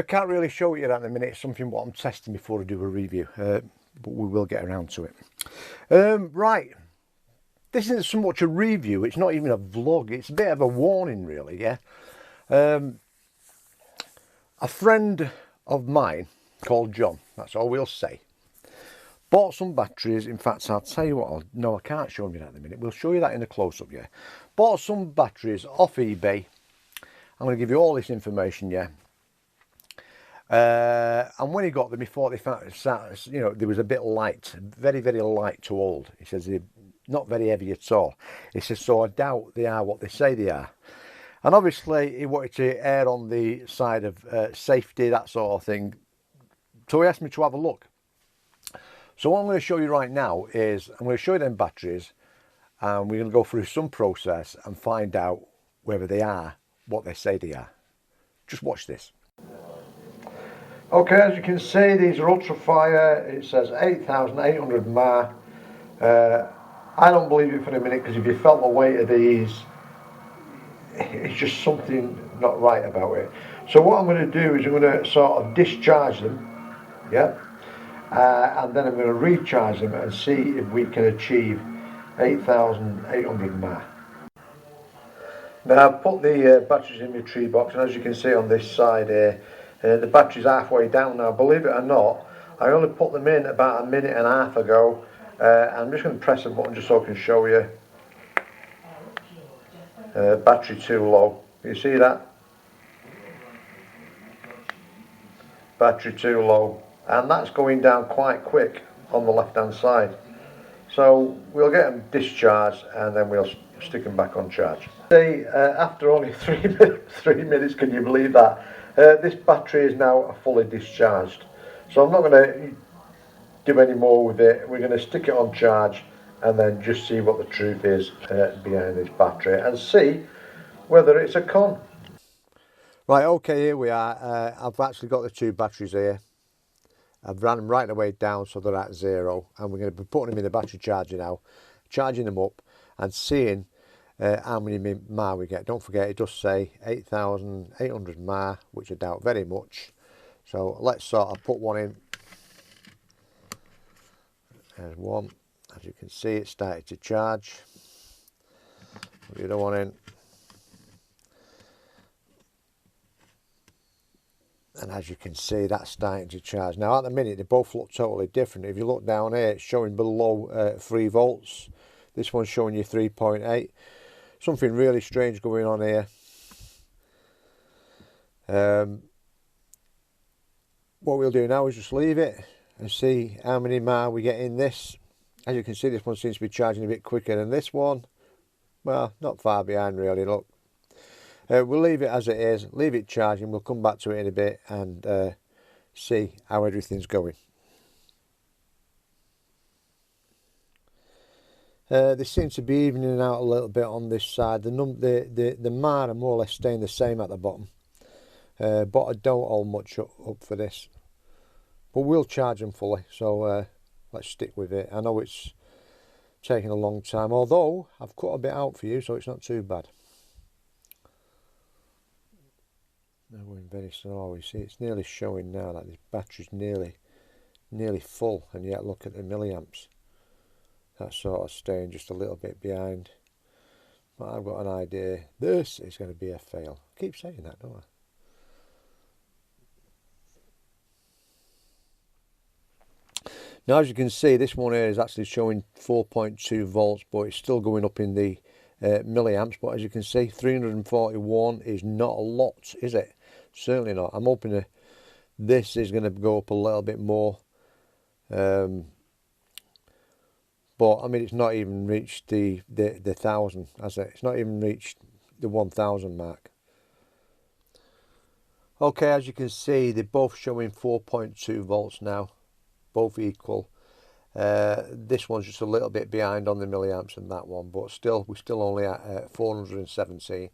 Can't really show it you at the minute. It's something what I'm testing before I do a review, but we will get around to it. Right, this isn't so much a review, it's not even a vlog, it's a bit of a warning really, yeah. A friend of mine called John, that's all we'll say, bought some batteries. In fact, I'll tell you what, no, I can't show you that in a minute, we'll show you that in a close-up, yeah. Bought some batteries off eBay. I'm going to give you all this information, yeah. And when he got them, he thought they found, you know, they was a bit light, very, very light to hold. He says they're not very heavy at all. He says, so I doubt they are what they say they are. And obviously, he wanted to err on the side of safety, that sort of thing. So he asked me to have a look. So what I'm going to show you right now is, I'm going to show you them batteries, and we're going to go through some process and find out whether they are what they say they are. Just watch this. Okay, as you can see, these are ultra fire. It says 8,800 mAh. I don't believe it for a minute, because if you felt the weight of these, it's just something not right about it. So what I'm going to do is I'm going to sort of discharge them, yeah, and then I'm going to recharge them and see if we can achieve 8,800 mAh. Now I've put the batteries in my tree box, and as you can see on this side here, the battery's halfway down now. Believe it or not, I only put them in about a minute and a half ago. I'm just going to press a button just so I can show you. Battery too low. You see that? Battery too low. And that's going down quite quick on the left hand side. So we'll get them discharged and then we'll stick them back on charge. See, after only 3 minutes, can you believe that? This battery is now fully discharged. So I'm not going to do any more with it. We're going to stick it on charge and then just see what the truth is behind this battery and see whether it's a con. Right, okay, here we are. I've actually got the two batteries here. I've ran them right the way down so they're at 0, and we're going to be putting them in the battery charger now, charging them up and seeing how many mAh we get. Don't forget, it does say 8,800 mAh, which I doubt very much. So let's sort of put one in. There's one. As you can see, it's started to charge. Put the other one in. And as you can see, that's starting to charge. Now at the minute, they both look totally different. If you look down here, it's showing below 3 volts. This one's showing you 3.8. Something really strange going on here. What we'll do now is just leave it and see how many mAh we get in this. As you can see, this one seems to be charging a bit quicker than this one. Well, not far behind really, look. We'll leave it as it is, leave it charging. We'll come back to it in a bit and see how everything's going. They seem to be evening out a little bit on this side. The mAh are more or less staying the same at the bottom, but I don't hold much up for this. But we'll charge them fully, so let's stick with it. I know it's taking a long time, although I've cut a bit out for you, so it's not too bad. Now we're going very slow. You see, it's nearly showing now that this battery's nearly full, and yet look at the milliamps. That's sort of staying just a little bit behind. But I've got an idea. This is going to be a fail. I keep saying that, don't I? Now, as you can see, this one here is actually showing 4.2 volts, but it's still going up in the milliamps. But as you can see, 341 is not a lot, is it? Certainly not. I'm hoping that this is going to go up a little bit more. But I mean, it's not even reached the 1,000, has it? It's not even reached the 1,000 mark. Okay, as you can see, they're both showing 4.2 volts now, both equal. This one's just a little bit behind on the milliamps than that one, but still, we're still only at 417.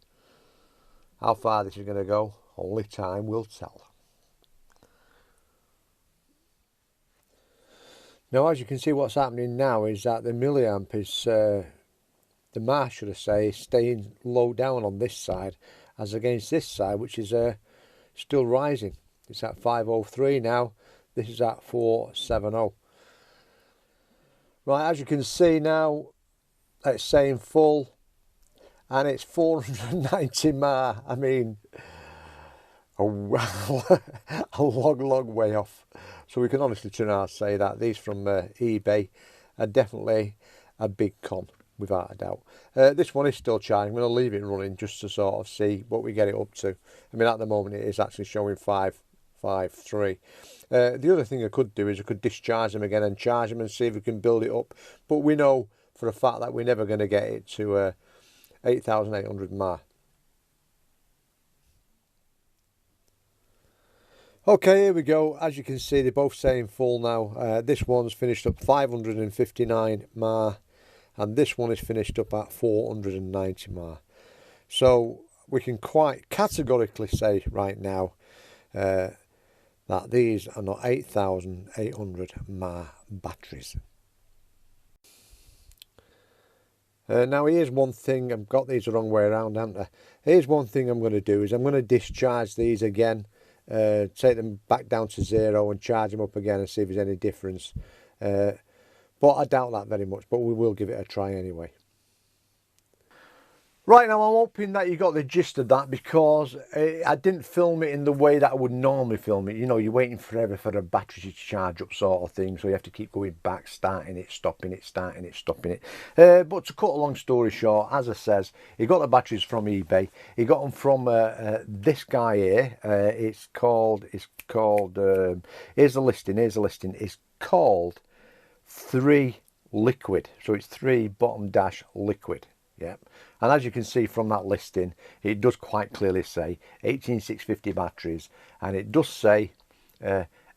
How far this is going to go, only time will tell. Now, as you can see, what's happening now is that the milliamp is the mAh, should I say, is staying low down on this side as against this side, which is still rising. It's at 503 now. This is at 470. Right, as you can see now, it's saying full, and it's 490 mAh. I mean, a long way off. So we can honestly turn around and say that these from eBay are definitely a big con, without a doubt. This one is still charging. I'm going to leave it running just to sort of see what we get it up to. I mean, at the moment it is actually showing 553. The other thing I could do is I could discharge them again and charge them and see if we can build it up. But we know for a fact that we're never going to get it to 8,800 mAh. Okay, here we go. As you can see, they're both saying full now. This one's finished up 559 mAh, and this one is finished up at 490 mAh. So we can quite categorically say right now that these are not 8,800 mAh batteries. Now here's one thing, I've got these the wrong way around, haven't I? Here's one thing I'm going to do is I'm going to discharge these again, take them back down to 0 and charge them up again and see if there's any difference. But I doubt that very much, but we will give it a try anyway. Right, now I'm hoping that you got the gist of that, because I didn't film it in the way that I would normally film it. You know, you're waiting forever for the battery to charge up sort of thing, so you have to keep going back, starting it, stopping it, starting it, stopping it. But to cut a long story short, as I says, he got the batteries from eBay. He got them from this guy here. It's called, here's the listing, it's called 3 Liquid. So it's 3 bottom dash liquid. Yeah, and as you can see from that listing, it does quite clearly say 18650 batteries, and it does say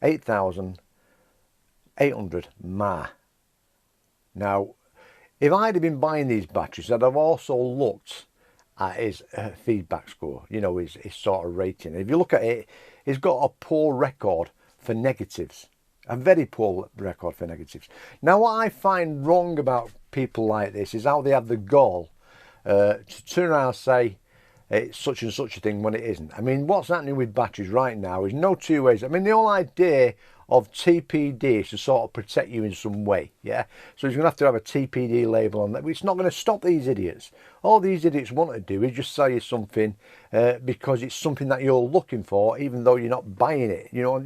8,800 mAh. Now, if I'd have been buying these batteries, I'd have also looked at his feedback score, you know, his sort of rating. If you look at it, he's got a poor record for negatives. A very poor record for negatives. Now, what I find wrong about people like this is how they have the gall to turn around and say it's such and such a thing when it isn't. I mean, what's happening with batteries right now is no two ways. I mean, the whole idea of TPD is to sort of protect you in some way, yeah? So you're going to have a TPD label on that. It's not going to stop these idiots. All these idiots want to do is just sell you something because it's something that you're looking for, even though you're not buying it. You know,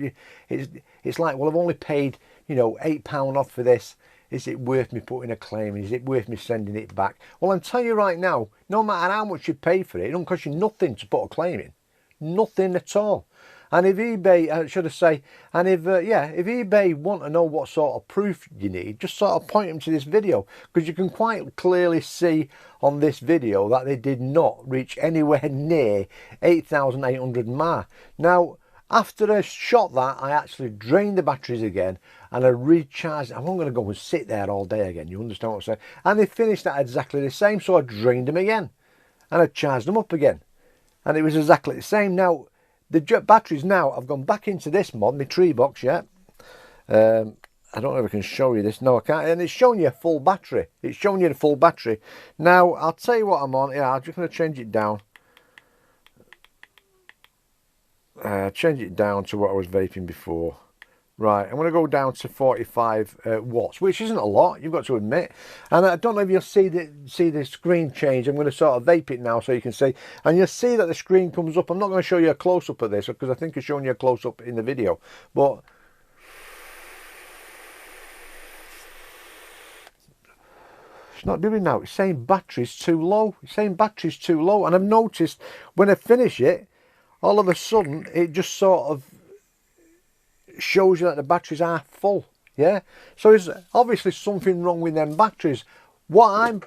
it's like, well, I've only paid, you know, £8 off for this. Is it worth me putting a claim? Is it worth me sending it back? Well, I'll tell you right now, no matter how much you pay for it, it don't cost you nothing to put a claim in. Nothing at all. And if eBay, should I say, and if eBay want to know what sort of proof you need, just sort of point them to this video, because you can quite clearly see on this video that they did not reach anywhere near 8,800 mAh. Now, after I shot that, I actually drained the batteries again and I recharged. I'm not going to go and sit there all day again, you understand what I'm saying? And they finished at exactly the same, so I drained them again and I charged them up again. And it was exactly the same. Now, the batteries now, I've gone back into this mod, my tree box, yeah. I don't know if I can show you this. No, I can't. And it's showing you a full battery. It's showing you the full battery. Now, I'll tell you what I'm on. Yeah, I'm just going to change it down. Change it down to what I was vaping before. Right, I'm going to go down to 45 watts, which isn't a lot, you've got to admit. And I don't know if you'll see the screen change. I'm going to sort of vape it now so you can see. And you'll see that the screen comes up. I'm not going to show you a close-up of this because I think I'm showing you a close-up in the video. But it's not doing now. It's saying battery's too low. It's saying battery's too low. And I've noticed when I finish it, all of a sudden, it just sort of shows you that the batteries are full, yeah? So there's obviously something wrong with them batteries. What I'm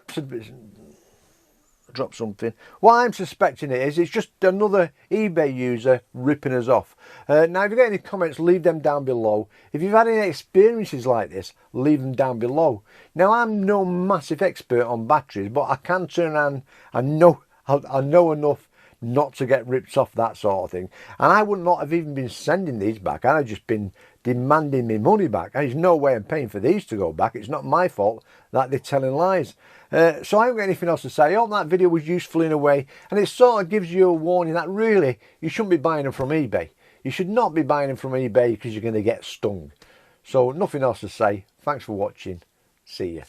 suspecting it is, it's just another eBay user ripping us off. Now, if you get any comments, leave them down below. If you've had any experiences like this, leave them down below. Now, I'm no massive expert on batteries, but I can turn around and I know enough not to get ripped off, that sort of thing. And I would not have even been sending these back. I'd have just been demanding my money back. There's no way I'm paying for these to go back. It's not my fault that they're telling lies. So I haven't got anything else to say. I hope that video was useful in a way, and it sort of gives you a warning that really you shouldn't be buying them from eBay. You should not be buying them from eBay because you're going to get stung. So nothing else to say. Thanks for watching. See you.